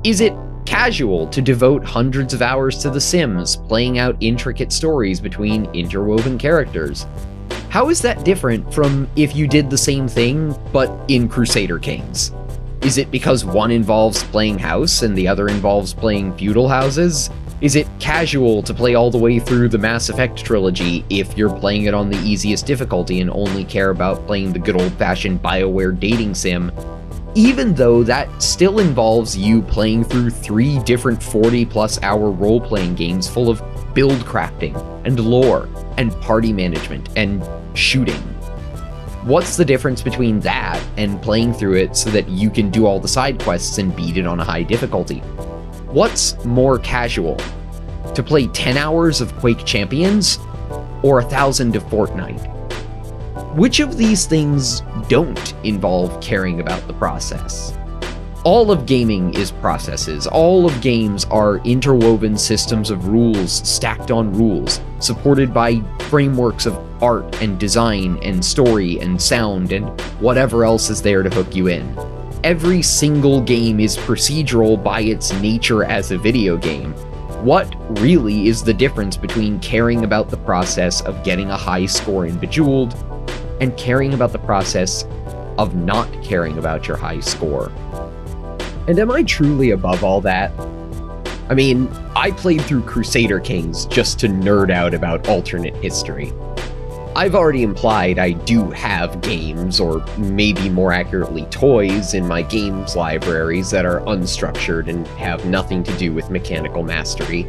Is it casual to devote hundreds of hours to The Sims, playing out intricate stories between interwoven characters? How is that different from if you did the same thing, but in Crusader Kings? Is it because one involves playing house and the other involves playing feudal houses? Is it casual to play all the way through the Mass Effect trilogy if you're playing it on the easiest difficulty and only care about playing the good old-fashioned BioWare dating sim, even though that still involves you playing through 3 different 40-plus hour role-playing games full of build crafting and lore and party management and shooting? What's the difference between that and playing through it so that you can do all the side quests and beat it on a high difficulty? What's more casual? To play 10 hours of Quake Champions or 1,000 of Fortnite? Which of these things don't involve caring about the process? All of gaming is processes. All of games are interwoven systems of rules stacked on rules, supported by frameworks of art and design and story and sound and whatever else is there to hook you in. Every single game is procedural by its nature as a video game. What really is the difference between caring about the process of getting a high score in Bejeweled and caring about the process of not caring about your high score? And am I truly above all that? I mean, I played through Crusader Kings just to nerd out about alternate history. I've already implied I do have games, or maybe more accurately toys, in my games libraries that are unstructured and have nothing to do with mechanical mastery.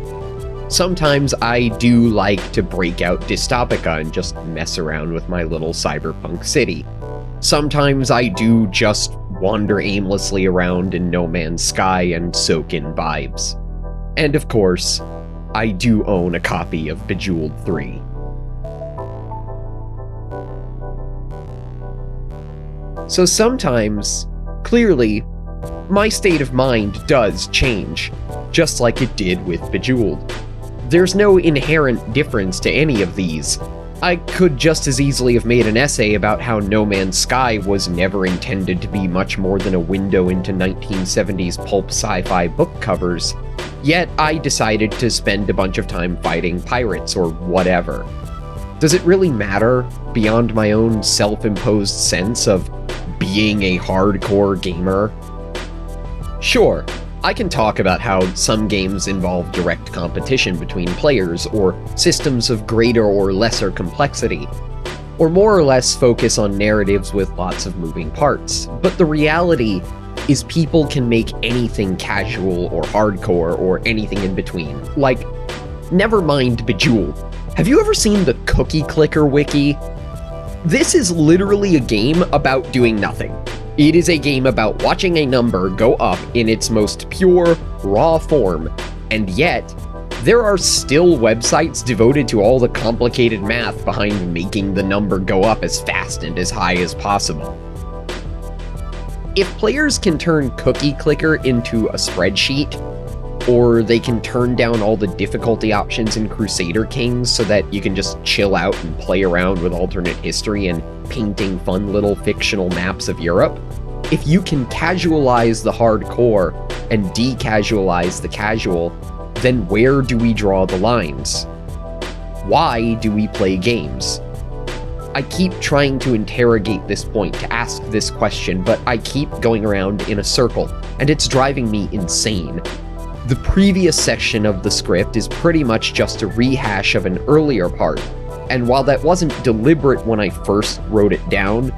Sometimes I do like to break out Dystopica and just mess around with my little cyberpunk city. Sometimes I do just wander aimlessly around in No Man's Sky and soak in vibes. And of course, I do own a copy of Bejeweled 3. So sometimes, clearly, my state of mind does change, just like it did with Bejeweled. There's no inherent difference to any of these. I could just as easily have made an essay about how No Man's Sky was never intended to be much more than a window into 1970s pulp sci-fi book covers, yet I decided to spend a bunch of time fighting pirates or whatever. Does it really matter, beyond my own self-imposed sense of being a hardcore gamer? Sure, I can talk about how some games involve direct competition between players, or systems of greater or lesser complexity, or more or less focus on narratives with lots of moving parts. But the reality is people can make anything casual or hardcore or anything in between. Like, never mind Bejeweled. Have you ever seen the Cookie Clicker wiki? This is literally a game about doing nothing. It is a game about watching a number go up in its most pure, raw form, and yet, there are still websites devoted to all the complicated math behind making the number go up as fast and as high as possible. If players can turn Cookie Clicker into a spreadsheet, or they can turn down all the difficulty options in Crusader Kings so that you can just chill out and play around with alternate history and painting fun little fictional maps of Europe, if you can casualize the hardcore and decasualize the casual, then where do we draw the lines? Why do we play games? I keep trying to interrogate this point, to ask this question, but I keep going around in a circle, and it's driving me insane. The previous section of the script is pretty much just a rehash of an earlier part, and while that wasn't deliberate when I first wrote it down,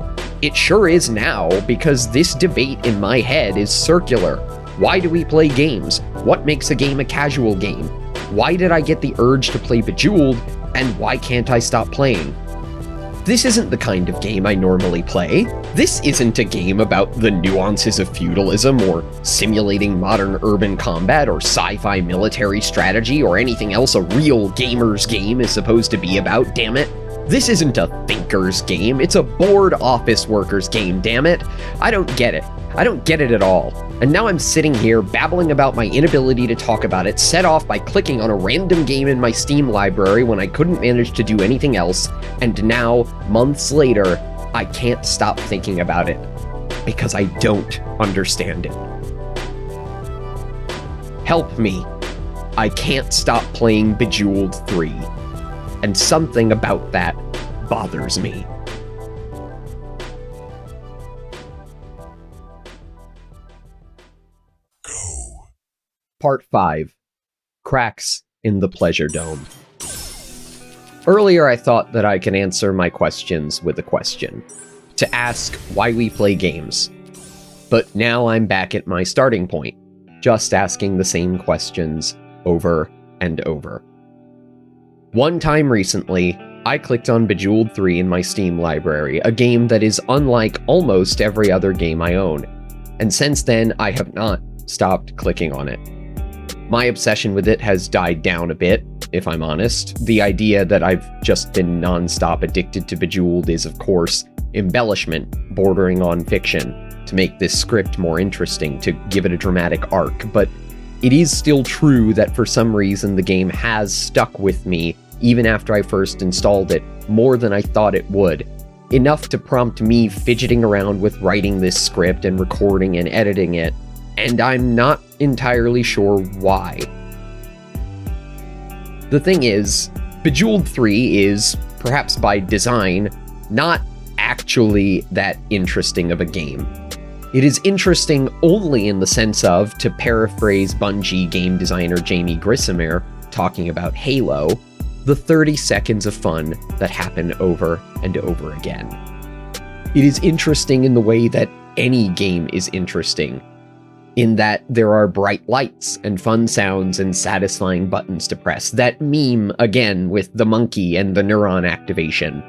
it sure is now, because this debate in my head is circular. Why do we play games? What makes a game a casual game? Why did I get the urge to play Bejeweled, and why can't I stop playing? This isn't the kind of game I normally play. This isn't a game about the nuances of feudalism, or simulating modern urban combat, or sci-fi military strategy, or anything else a real gamer's game is supposed to be about, damn it. This isn't a thinker's game, it's a bored office worker's game, damn it. I don't get it. I don't get it at all. And now I'm sitting here babbling about my inability to talk about it, set off by clicking on a random game in my Steam library when I couldn't manage to do anything else, and now, months later, I can't stop thinking about it. Because I don't understand it. Help me. I can't stop playing Bejeweled 3. And something about that bothers me. Part 5. Cracks in the Pleasuredome. Earlier I thought that I can answer my questions with a question. To ask why we play games. But now I'm back at my starting point. Just asking the same questions over and over. One time recently, I clicked on Bejeweled 3 in my Steam library, a game that is unlike almost every other game I own. And since then, I have not stopped clicking on it. My obsession with it has died down a bit, if I'm honest. The idea that I've just been non-stop addicted to Bejeweled is, of course, embellishment bordering on fiction, to make this script more interesting, to give it a dramatic arc, but it is still true that for some reason the game has stuck with me even after I first installed it, more than I thought it would. Enough to prompt me fidgeting around with writing this script and recording and editing it, and I'm not entirely sure why. The thing is, Bejeweled 3 is, perhaps by design, not actually that interesting of a game. It is interesting only in the sense of, to paraphrase Bungie game designer Jamie Grissomer talking about Halo, the 30 seconds of fun that happen over and over again. It is interesting in the way that any game is interesting, in that there are bright lights and fun sounds and satisfying buttons to press. That meme, again, with the monkey and the neuron activation.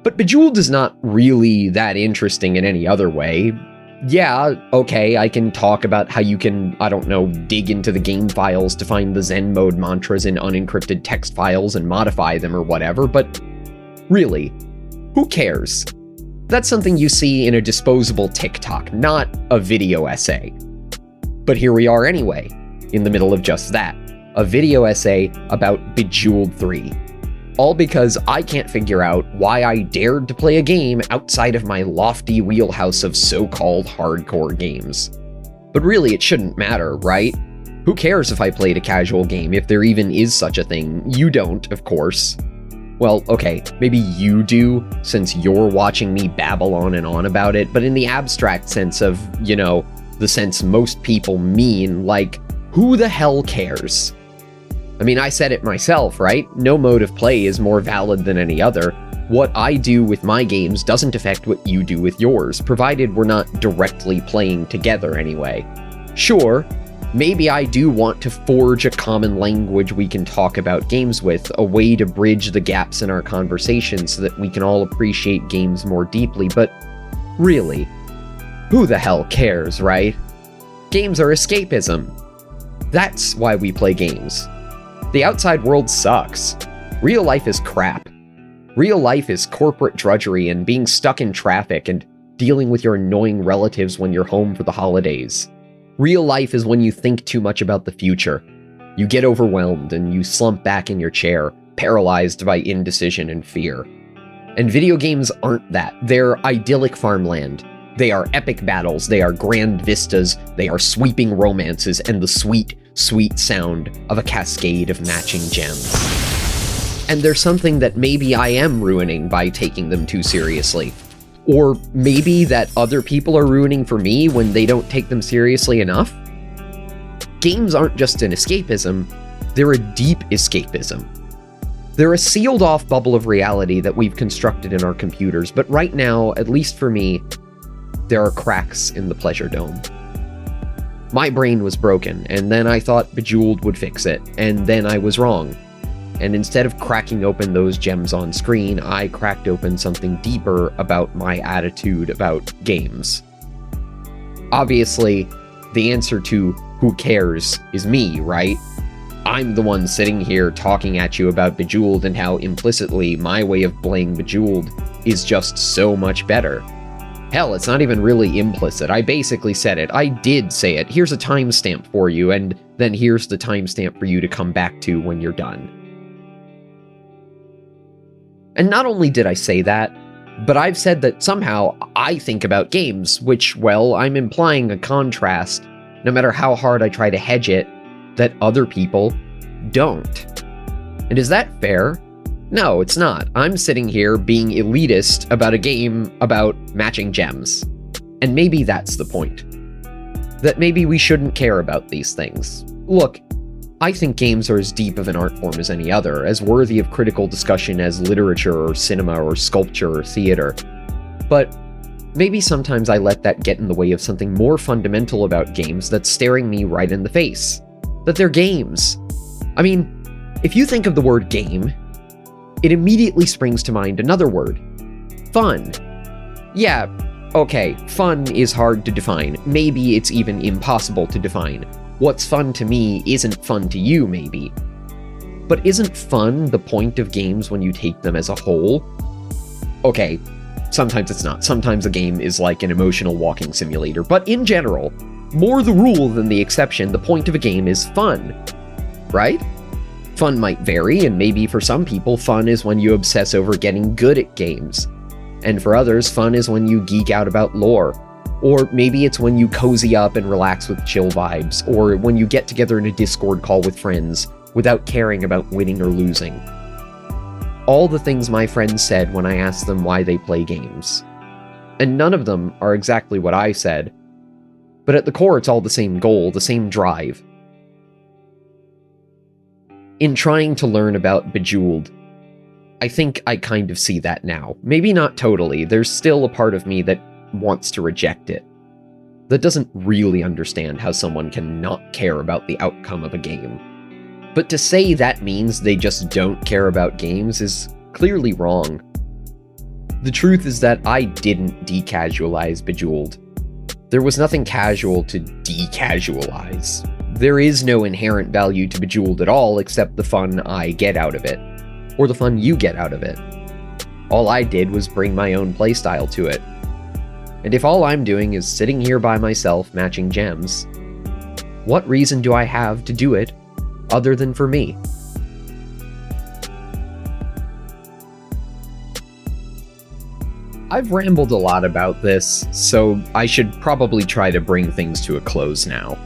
But Bejeweled is not really that interesting in any other way. Yeah, okay, I can talk about how you can, I don't know, dig into the game files to find the Zen mode mantras in unencrypted text files and modify them or whatever, but really, who cares? That's something you see in a disposable TikTok, not a video essay. But here we are anyway, in the middle of just that, a video essay about Bejeweled 3. All because I can't figure out why I dared to play a game outside of my lofty wheelhouse of so-called hardcore games. But really, it shouldn't matter, right? Who cares if I played a casual game, if there even is such a thing? You don't, of course. Well, okay, maybe you do, since you're watching me babble on and on about it, but in the abstract sense of, you know, the sense most people mean, like, who the hell cares? I mean, I said it myself, right? No mode of play is more valid than any other. What I do with my games doesn't affect what you do with yours, provided we're not directly playing together anyway. Sure, maybe I do want to forge a common language we can talk about games with, a way to bridge the gaps in our conversation so that we can all appreciate games more deeply, but really, who the hell cares, right? Games are escapism. That's why we play games. The outside world sucks. Real life is crap. Real life is corporate drudgery and being stuck in traffic and dealing with your annoying relatives when you're home for the holidays. Real life is when you think too much about the future. You get overwhelmed and you slump back in your chair, paralyzed by indecision and fear. And video games aren't that. They're idyllic farmland. They are epic battles, they are grand vistas, they are sweeping romances, and the sweet, sweet sound of a cascade of matching gems. And there's something that maybe I am ruining by taking them too seriously. Or maybe that other people are ruining for me when they don't take them seriously enough? Games aren't just an escapism, they're a deep escapism. They're a sealed-off bubble of reality that we've constructed in our computers, but right now, at least for me, there are cracks in the Pleasuredome. My brain was broken, and then I thought Bejeweled would fix it, and then I was wrong. And instead of cracking open those gems on screen, I cracked open something deeper about my attitude about games. Obviously, the answer to who cares is me, right? I'm the one sitting here talking at you about Bejeweled and how implicitly my way of playing Bejeweled is just so much better. Hell, it's not even really implicit. I basically said it. I did say it. Here's a timestamp for you, and then here's the timestamp for you to come back to when you're done. And not only did I say that, but I've said that somehow I think about games, which, well, I'm implying a contrast, no matter how hard I try to hedge it, that other people don't. And is that fair? No, it's not. I'm sitting here being elitist about a game about matching gems. And maybe that's the point. That maybe we shouldn't care about these things. Look, I think games are as deep of an art form as any other, as worthy of critical discussion as literature or cinema or sculpture or theater. But maybe sometimes I let that get in the way of something more fundamental about games that's staring me right in the face. That they're games. I mean, if you think of the word game, it immediately springs to mind another word. Fun. Yeah, okay, fun is hard to define. Maybe it's even impossible to define. What's fun to me isn't fun to you, maybe. But isn't fun the point of games when you take them as a whole? Okay, Sometimes it's not. Sometimes a game is like an emotional walking simulator. But in general, more the rule than the exception, the point of a game is fun, right? Fun might vary, and maybe for some people, fun is when you obsess over getting good at games. And for others, fun is when you geek out about lore. Or maybe it's when you cozy up and relax with chill vibes, or when you get together in a Discord call with friends without caring about winning or losing. All the things my friends said when I asked them why they play games. And none of them are exactly what I said, but at the core it's all the same goal, the same drive. In trying to learn about Bejeweled, I think I kind of see that now. Maybe not totally, there's still a part of me that wants to reject it. That doesn't really understand how someone can not care about the outcome of a game. But to say that means they just don't care about games is clearly wrong. The truth is that I didn't decasualize Bejeweled. There was nothing casual to decasualize. There is no inherent value to Bejeweled at all except the fun I get out of it, or the fun you get out of it. All I did was bring my own playstyle to it. And if all I'm doing is sitting here by myself matching gems, what reason do I have to do it other than for me? I've rambled a lot about this, so I should probably try to bring things to a close now.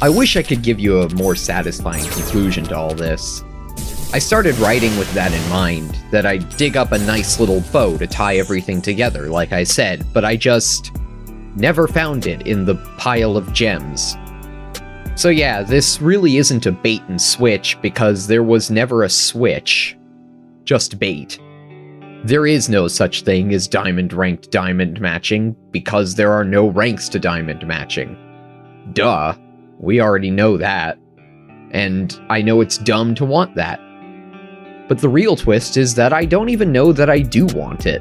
I wish I could give you a more satisfying conclusion to all this. I started writing with that in mind, that I'd dig up a nice little bow to tie everything together, like I said, but I just never found it in the pile of gems. So yeah, this really isn't a bait and switch, because there was never a switch. Just bait. There is no such thing as diamond-ranked diamond matching, because there are no ranks to diamond matching. Duh. We already know that. And I know it's dumb to want that. But the real twist is that I don't even know that I do want it.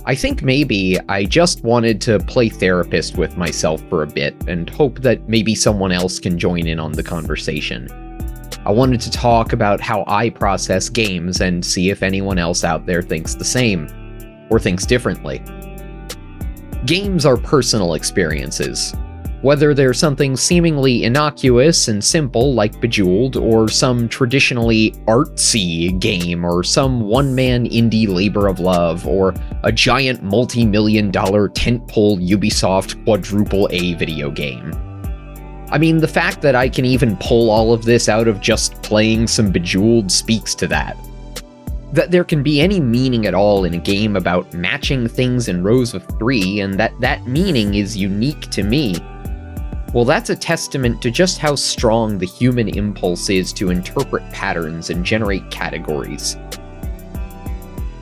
I think maybe I just wanted to play therapist with myself for a bit and hope that maybe someone else can join in on the conversation. I wanted to talk about how I process games and see if anyone else out there thinks the same, or thinks differently. Games are personal experiences. Whether they're something seemingly innocuous and simple like Bejeweled, or some traditionally artsy game, or some one-man indie labor of love, or a giant multi-million-dollar tentpole Ubisoft quadruple A video game. I mean, the fact that I can even pull all of this out of just playing some Bejeweled speaks to that. That there can be any meaning at all in a game about matching things in rows of 3, and that meaning is unique to me. Well, that's a testament to just how strong the human impulse is to interpret patterns and generate categories.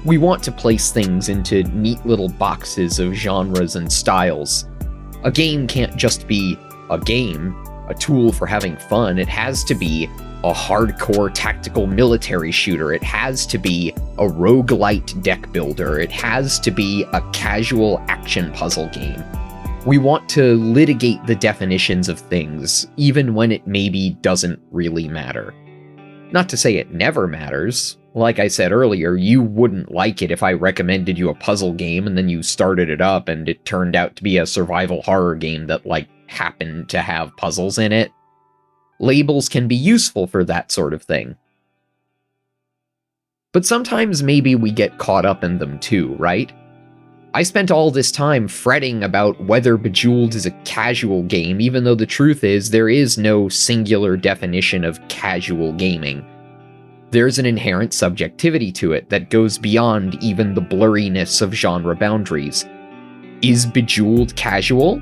We want to place things into neat little boxes of genres and styles. A game can't just be a game, a tool for having fun. It has to be a hardcore tactical military shooter. It has to be a roguelite deck builder. It has to be a casual action puzzle game. We want to litigate the definitions of things, even when it maybe doesn't really matter. Not to say it never matters. Like I said earlier, you wouldn't like it if I recommended you a puzzle game and then you started it up and it turned out to be a survival horror game that, happened to have puzzles in it. Labels can be useful for that sort of thing. But sometimes maybe we get caught up in them too, right? I spent all this time fretting about whether Bejeweled is a casual game, even though the truth is there is no singular definition of casual gaming. There's an inherent subjectivity to it that goes beyond even the blurriness of genre boundaries. Is Bejeweled casual?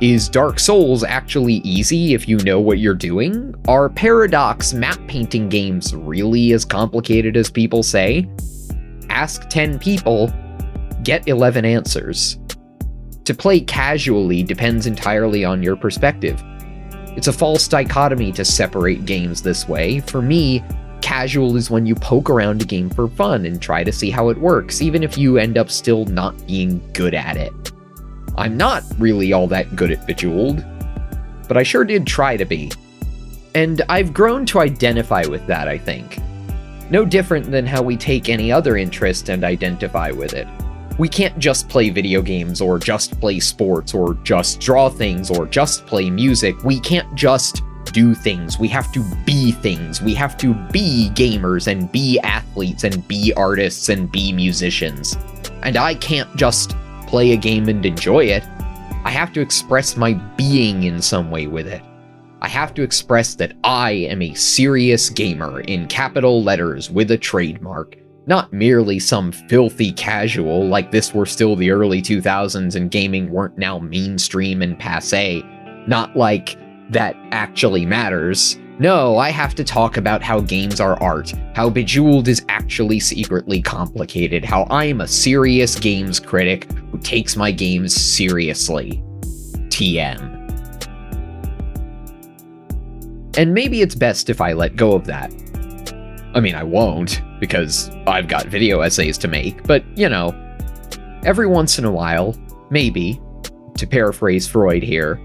Is Dark Souls actually easy if you know what you're doing? Are Paradox map painting games really as complicated as people say? Ask 10 people, get 11 answers. To play casually depends entirely on your perspective. It's a false dichotomy to separate games this way. For me, casual is when you poke around a game for fun and try to see how it works, even if you end up still not being good at it. I'm not really all that good at Bejeweled, but I sure did try to be. And I've grown to identify with that, I think. No different than how we take any other interest and identify with it. We can't just play video games, or just play sports, or just draw things, or just play music. We can't just do things. We have to be things. We have to be gamers, and be athletes, and be artists, and be musicians. And I can't just play a game and enjoy it. I have to express my being in some way with it. I have to express that I am a serious gamer in capital letters with a trademark. Not merely some filthy casual like this were still the early 2000s and gaming weren't now mainstream and passé. Not like that actually matters. No, I have to talk about how games are art, how Bejeweled is actually secretly complicated, how I am a serious games critic who takes my games seriously. TM. And maybe it's best if I let go of that. I mean, I won't, because I've got video essays to make, but, you know, every once in a while, maybe, to paraphrase Freud here,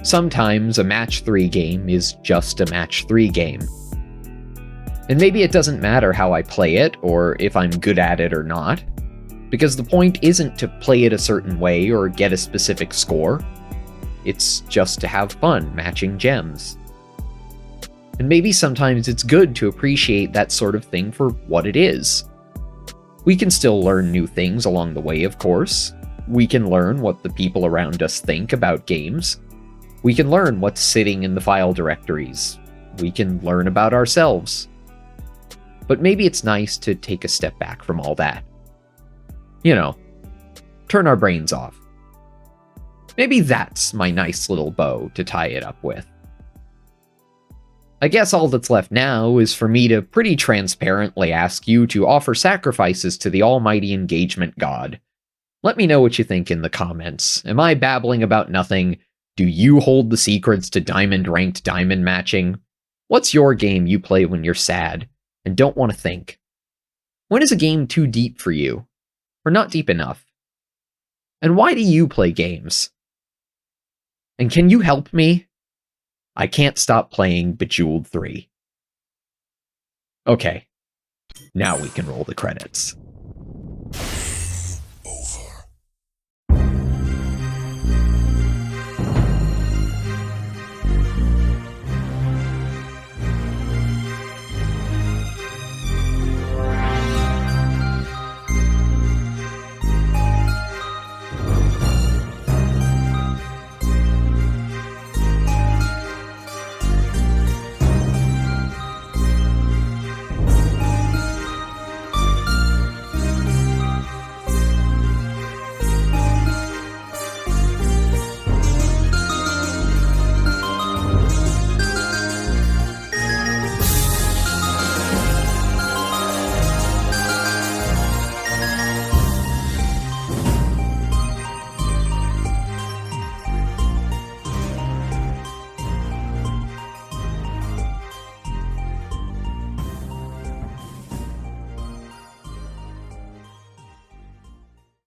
sometimes a match 3 game is just a match 3 game. And maybe it doesn't matter how I play it, or if I'm good at it or not, because the point isn't to play it a certain way or get a specific score. It's just to have fun matching gems. And maybe sometimes it's good to appreciate that sort of thing for what it is. We can still learn new things along the way, of course. We can learn what the people around us think about games. We can learn what's sitting in the file directories. We can learn about ourselves. But maybe it's nice to take a step back from all that. You know, turn our brains off. Maybe that's my nice little bow to tie it up with. I guess all that's left now is for me to pretty transparently ask you to offer sacrifices to the almighty engagement god. Let me know what you think in the comments. Am I babbling about nothing? Do you hold the secrets to diamond-ranked diamond matching? What's your game you play when you're sad and don't want to think? When is a game too deep for you? Or not deep enough? And why do you play games? And can you help me? I can't stop playing Bejeweled 3. Okay, now we can roll the credits.